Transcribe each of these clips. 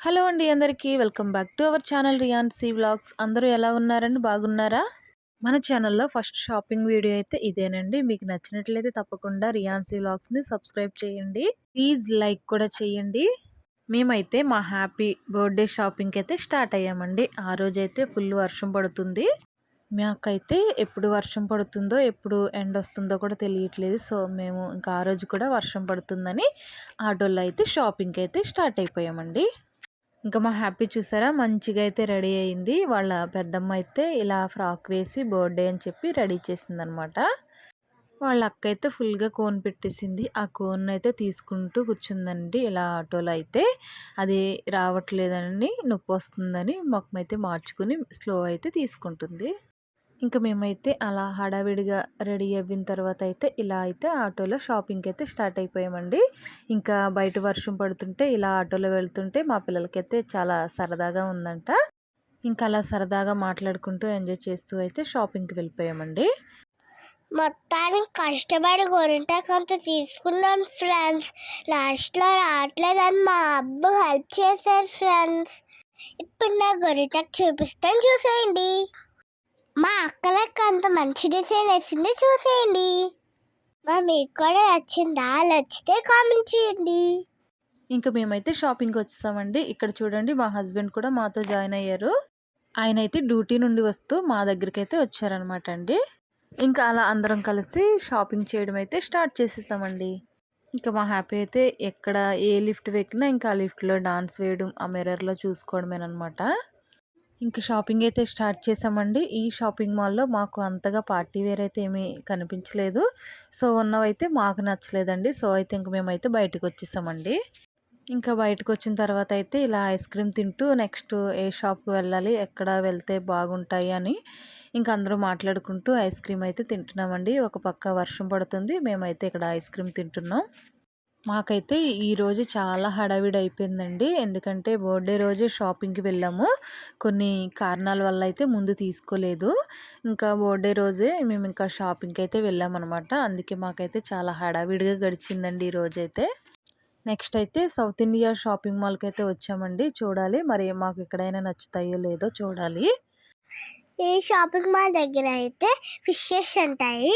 Hello అండి అందరికీ welcome back to our channel Riyansi vlogs. అందరూ ఎలా ఉన్నారండి, బాగున్నారా? మన ఛానల్లో ఫస్ట్ షాపింగ్ వీడియో అయితే ఇదేనండి. మీకు నచ్చినట్లయితే తప్పకుండా రియాన్సీ వ్లాగ్స్ని సబ్స్క్రైబ్ చేయండి. ప్లీజ్ లైక్ కూడా చేయండి. మేమైతే మా హ్యాపీ బర్త్డే షాపింగ్కి అయితే స్టార్ట్ అయ్యామండి. ఆ రోజైతే ఫుల్ వర్షం పడుతుంది. మాకైతే ఎప్పుడు వర్షం పడుతుందో ఎప్పుడు ఎండ వస్తుందో కూడా తెలియట్లేదు. సో మేము ఇంకా ఆ రోజు కూడా వర్షం పడుతుందని ఆటోలో అయితే షాపింగ్కి అయితే స్టార్ట్ అయిపోయామండి. ఇంకా మా హ్యాపీ చూసారా మంచిగా అయితే రెడీ అయింది. వాళ్ళ పెద్దమ్మ అయితే ఇలా ఫ్రాక్ వేసి బర్త్డే అని చెప్పి రెడీ చేసిందనమాట. వాళ్ళ అక్క అయితే ఫుల్గా కోన్ పెట్టేసింది. ఆ కోన్ అయితే తీసుకుంటూ కూర్చుందండి. ఇలా ఆటోలో అయితే అది రావట్లేదని, నొప్పి వస్తుందని మొఖం అయితే మార్చుకుని స్లో అయితే తీసుకుంటుంది. ఇంకా మేమైతే అలా హడావిడిగా రెడీ అయిన తర్వాత అయితే ఇలా అయితే ఆటోలో షాపింగ్కి అయితే స్టార్ట్ అయిపోయామండి. ఇంకా బయట వర్షం పడుతుంటే ఇలా ఆటోలో వెళ్తుంటే మా పిల్లలకైతే చాలా సరదాగా ఉందంట. ఇంకా అలా సరదాగా మాట్లాడుకుంటూ ఎంజాయ్ చేస్తూ అయితే షాపింగ్కి వెళ్ళిపోయామండి. మొత్తానికి కష్టపడి గొరిట కొంత తీసుకున్నాం ఫ్రెండ్స్. లాస్ట్లో రావట్లేదని మా అబ్బు హెల్ప్ చేశారు ఫ్రెండ్స్. ఇప్పుడు నా గొరిటకు చూపిస్తాను, చూసేయండి. మా అక్కలకి అంత మంచి డిజైన్ వేసింది, చూసేయండి. మీకు కూడా నచ్చిందా? నచ్చితే కామెంట్ చేయండి. ఇంకా మేమైతే షాపింగ్కి వచ్చేసామండి. ఇక్కడ చూడండి మా హస్బెండ్ కూడా మాతో జాయిన్ అయ్యారు. ఆయన అయితే డ్యూటీ నుండి వస్తూ మా దగ్గరికి అయితే వచ్చారనమాట అండి. ఇంకా అలా అందరం కలిసి షాపింగ్ చేయడం అయితే స్టార్ట్ చేసేసామండి. ఇంకా మా హ్యాపీ అయితే ఎక్కడ ఏ లిఫ్ట్ ఎక్కినా ఇంకా ఆ లిఫ్ట్లో డాన్స్ వేయడం, ఆ మిర్రర్లో చూసుకోవడమేనమాట. ఇంకా షాపింగ్ అయితే స్టార్ట్ చేసామండి. ఈ షాపింగ్ మాల్లో మాకు అంతగా పార్టీ వేర్ అయితే ఏమీ కనిపించలేదు. సో ఉన్నవైతే మాకు నచ్చలేదండి. సో అయితే ఇంక మేమైతే బయటకు వచ్చేసామండి. ఇంకా బయటకు వచ్చిన తర్వాత అయితే ఇలా ఐస్ క్రీమ్ తింటూ నెక్స్ట్ ఏ షాప్కి వెళ్ళాలి, ఎక్కడ వెళ్తే బాగుంటాయి అని ఇంకా అందరూ మాట్లాడుకుంటూ ఐస్ క్రీమ్ అయితే తింటున్నామండి. ఒక పక్క వర్షం పడుతుంది, మేమైతే ఇక్కడ ఐస్ క్రీమ్ తింటున్నాం. మాకైతే ఈరోజు చాలా హడావిడి అయిపోయిందండి. ఎందుకంటే బర్త్డే రోజు షాపింగ్కి వెళ్ళాము. కొన్ని కారణాల వల్ల అయితే ముందు తీసుకోలేదు. ఇంకా బర్త్డే రోజే మేము ఇంకా షాపింగ్కి అయితే వెళ్ళామన్నమాట. అందుకే మాకైతే చాలా హడావిడిగా గడిచిందండి ఈరోజైతే. నెక్స్ట్ అయితే సౌత్ ఇండియా షాపింగ్ మాల్కి అయితే వచ్చామండి. చూడాలి మరి మాకు ఎక్కడైనా నచ్చుతాయో లేదో చూడాలి. ఈ షాపింగ్ మాల్ దగ్గర అయితే ఫిషెస్ ఉంటాయి.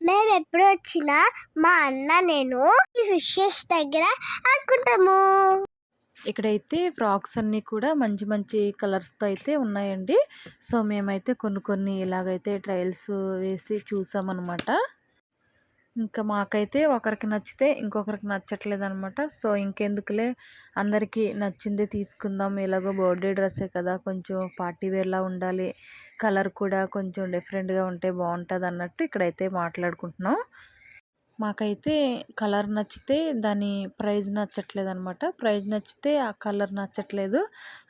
మేము ఎప్పుడు వచ్చినా మా అన్న నేను ఈ ఫిషెస్ దగ్గర ఆడుకుంటాము. ఇక్కడైతే ఫ్రాక్స్ అన్నీ కూడా మంచి మంచి కలర్స్తో అయితే ఉన్నాయండి. సో మేమైతే కొన్ని ఇలాగైతే ట్రయల్స్ వేసి చూసామన్నమాట. ఇంకా మాకైతే ఒకరికి నచ్చితే ఇంకొకరికి నచ్చట్లేదు అనమాట. సో ఇంకెందుకులే అందరికీ నచ్చిందే తీసుకుందాం, ఎలాగో బర్త్డే డ్రెస్సే కదా, కొంచెం పార్టీ వేర్లా ఉండాలి, కలర్ కూడా కొంచెం డిఫరెంట్గా ఉంటే బాగుంటుంది అన్నట్టు ఇక్కడైతే మాట్లాడుకుంటున్నాం. మాకైతే కలర్ నచ్చితే దాని ప్రైజ్ నచ్చట్లేదు అనమాట. ప్రైజ్ నచ్చితే ఆ కలర్ నచ్చట్లేదు.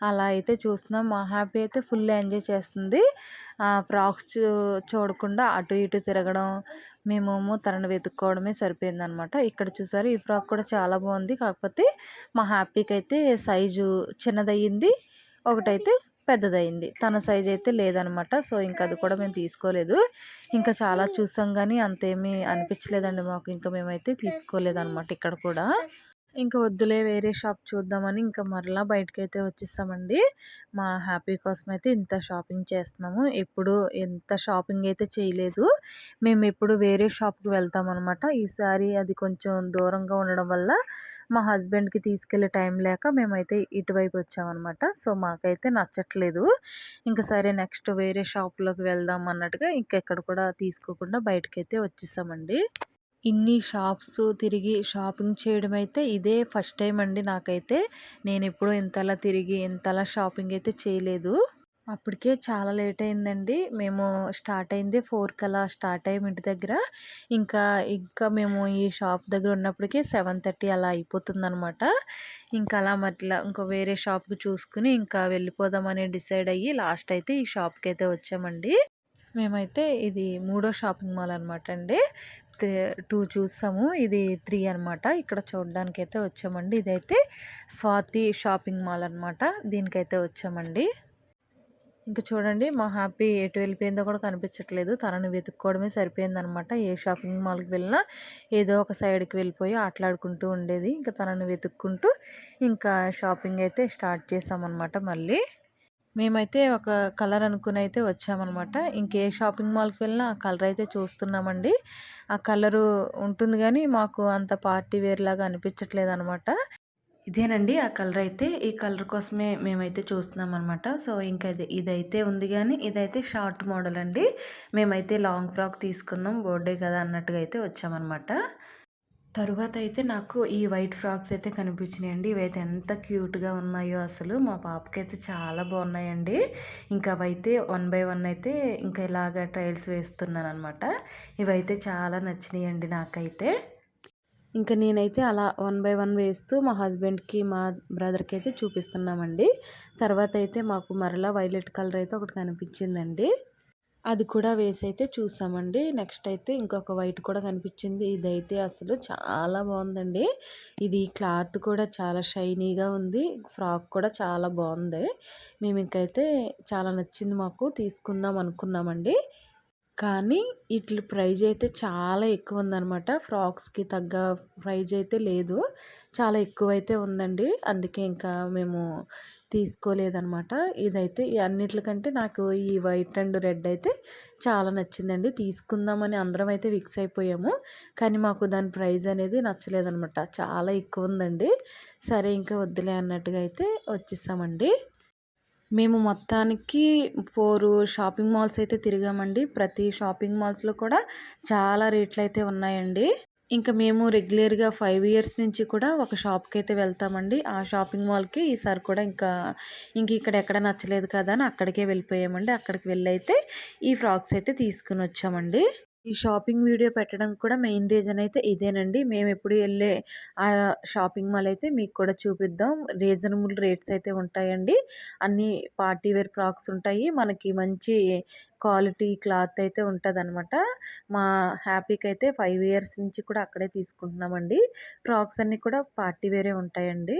అలా అయితే చూస్తున్నాం. మా హ్యాపీ అయితే ఫుల్ ఎంజాయ్ చేస్తుంది. ఫ్రాక్స్ చూడకుండా అటు ఇటు తిరగడం, మేమేమో తనను వెతుక్కోవడమే సరిపోయిందనమాట. ఇక్కడ చూసారు ఈ ఫ్రాక్ కూడా చాలా బాగుంది. కాకపోతే మా హ్యాపీకి అయితే సైజు చిన్నదయ్యింది, ఒకటైతే పెద్దదయింది. తన సైజ్ అయితే లేదనమాట. సో ఇంకా అది కూడా మేము తీసుకోలేదు. ఇంకా చాలా చూసాం కానీ అంతేమీ అనిపించలేదండి మాకు. ఇంకా మేమైతే తీసుకోలేదనమాట ఇక్కడ కూడా. ఇంకా వద్దులే వేరే షాప్ చూద్దామని ఇంకా మరలా బయటకైతే వచ్చేసామండి. మా హ్యాపీ కోసం అయితే ఇంత షాపింగ్ చేస్తున్నాము. ఎప్పుడు ఎంత షాపింగ్ అయితే చేయలేదు. మేము ఎప్పుడు వేరే షాప్కి వెళ్తామన్నమాట. ఈసారి అది కొంచెం దూరంగా ఉండడం వల్ల మా హస్బెండ్కి తీసుకెళ్ళే టైం లేక మేమైతే ఇటువైపు వచ్చామన్నమాట. సో మాకైతే నచ్చట్లేదు. ఇంకా సరే నెక్స్ట్ వేరే షాప్లోకి వెళ్దాం అన్నట్టుగా ఇంకెక్కడ కూడా తీసుకోకుండా బయటకైతే వచ్చేసామండి. ఇన్ని షాప్స్ తిరిగి షాపింగ్ చేయడం అయితే ఇదే ఫస్ట్ టైం అండి నాకైతే. నేను ఎప్పుడూ ఇంతలా తిరిగి ఇంతలా షాపింగ్ అయితే చేయలేదు. అప్పటికే చాలా లేట్ అయిందండి. మేము స్టార్ట్ అయింది 4కి అలా స్టార్ట్ అయ్యాము ఇంటి దగ్గర. ఇంకా ఇంకా మేము ఈ షాప్ దగ్గర ఉన్నప్పటికీ 7:30 అలా అయిపోతుందనమాట. ఇంకా అలా మట్లా ఇంకో వేరే షాప్కి చూసుకుని ఇంకా వెళ్ళిపోదామని డిసైడ్ అయ్యి లాస్ట్ అయితే ఈ షాప్కి అయితే వచ్చామండి. మేమైతే ఇది మూడో షాపింగ్ మాల్ అనమాట అండి. 2 చూసాము, ఇది 3 అనమాట. ఇక్కడ చూడడానికైతే వచ్చామండి. ఇదైతే స్వాతి షాపింగ్ మాల్ అనమాట. దీనికైతే వచ్చామండి. ఇంక చూడండి మా హ్యాపీ ఎటు వెళ్ళిపోయిందో కూడా కనిపించట్లేదు. తనని వెతుక్కోవడమే సరిపోయిందనమాట. ఏ షాపింగ్ మాల్‌కి వెళ్ళినా ఏదో ఒక సైడ్‌కి వెళ్ళిపోయి ఆటలాడుకుంటూ ఉండేది. ఇంక తనని వెతుక్కుంటూ ఇంకా షాపింగ్ అయితే స్టార్ట్ చేశామనమాట మళ్ళీ. మేమైతే ఒక కలర్ అనుకుని అయితే వచ్చామనమాట. ఇంకే షాపింగ్ మాల్‌కి వెళ్ళినా ఆ కలర్ అయితే చూస్తున్నామండి. ఆ కలరు ఉంటుంది గానీ మాకు అంత పార్టీ వేర్ లాగా అనిపించట్లేదనమాట. ఇదేనండి ఆ కలర్ అయితే. ఈ కలర్ కోసమే మేమైతే చూస్తున్నామనమాట. సో, ఇంకా ఇదైతే ఉంది గానీ, ఇదైతే షార్ట్ మోడల్ అండి. మేమైతే లాంగ్ ఫ్రాక్ తీసుకున్నాం. బర్త్‌డే కదా అన్నట్టుగా అయితే వచ్చామనమాట. తరువాత అయితే నాకు ఈ వైట్ ఫ్రాక్స్ అయితే కనిపించినాయండి. ఇవైతే ఎంత క్యూట్‌గా ఉన్నాయో అసలు. మా పాపకైతే చాలా బాగున్నాయండి. ఇంకా అవైతే వన్ బై వన్ అయితే ఇంకా ఇలాగ ట్రయల్స్ వేస్తున్నాననమాట. ఇవైతే చాలా నచ్చినాయండి నాకైతే. ఇంక నేనైతే అలా వన్ బై వన్ వేస్తూ మా హస్బెండ్‌కి, మా బ్రదర్‌కి అయితే చూపిస్తున్నామండి. తర్వాత అయితే మాకు మరలా వైలెట్ కలర్ అయితే ఒకటి కనిపించిందండి. అది కూడా వేసైతే చూసామండి. నెక్స్ట్ అయితే ఇంకొక వైట్ కూడా కనిపించింది. ఇదైతే అసలు చాలా బాగుందండి. ఇది క్లాత్ కూడా చాలా షైనీగా ఉంది. ఫ్రాక్ కూడా చాలా బాగుంది. మేము ఇంకైతే చాలా నచ్చింది మాకు. తీసుకుందాం అనుకున్నామండి. కానీ ఈట్లి ప్రైజ్ అయితే చాలా ఎక్కువుందనమాట. ఫ్రాక్స్‌కి తగ్గ ప్రైజ్ అయితే లేదు. చాలా ఎక్కువైతే ఉందండి. అందుకే ఇంకా మేము తీసుకోలేదనమాట. ఇదైతే ఈ అన్నిట్లకంటే నాకు ఈ వైట్ అండ్ రెడ్ అయితే చాలా నచ్చిందండి. తీసుకుందామని అందరం అయితే ఫిక్స్ అయిపోయాము. కానీ మాకు దాని ప్రైజ్ అనేది నచ్చలేదనమాట. చాలా ఎక్కువుందండి. సరే ఇంకా వద్దులే అన్నట్టుగా అయితే వచ్చేసామండి. మేము మొత్తానికి 4 షాపింగ్ మాల్స్ అయితే తిరిగామండి. ప్రతి షాపింగ్ మాల్స్‌లో కూడా చాలా రేట్లయితే ఉన్నాయండి. ఇంక మేము రెగ్యులర్‌గా 5 ఇయర్స్ నుంచి కూడా ఒక షాప్‌కైతే వెళ్తామండి. ఆ షాపింగ్ మాల్‌కి ఈసారి కూడా ఇక్కడ ఎక్కడ నచ్చలేదు కదా అని అక్కడికే వెళ్ళిపోయామండి. అక్కడికి వెళ్ళైతే ఈ ఫ్రాక్స్ అయితే తీసుకొనొచ్చామండి. ఈ షాపింగ్ వీడియో పెట్టడానికి కూడా మెయిన్ రీజన్ అయితే ఇదేనండి. మేమెప్పుడు ఎళ్ళే షాపింగ్ మాల్ అయితే మీకు కూడా చూపిద్దాం. రీజనబుల్ రేట్స్ అయితే ఉంటాయండి. అన్నీ పార్టీ వేర్ ఫ్రాక్స్ ఉంటాయి. మనకి మంచి క్వాలిటీ క్లాత్ అయితే ఉంటదనమాట. మా హ్యాపీకైతే 5 ఇయర్స్ నుంచి కూడా అక్కడే తీసుకుంటున్నామండి. ఫ్రాక్స్ అన్నీ కూడా పార్టీ వేరే ఉంటాయండి.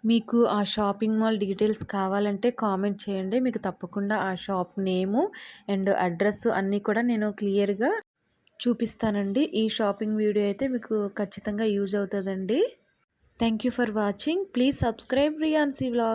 మీకు ఆ షాపింగ్ మాల్ డీటెయిల్స్ కావాలంటే కామెంట్ చేయండి. మీకు తప్పకుండా ఆ షాప్ నేము అండ్ అడ్రస్ అన్నీ కూడా నేను క్లియర్‌గా చూపిస్తానండి. ఈ షాపింగ్ వీడియో అయితే మీకు ఖచ్చితంగా యూజ్ అవుతదండి. Thank you for watching. Please subscribe Riyansi vlogs.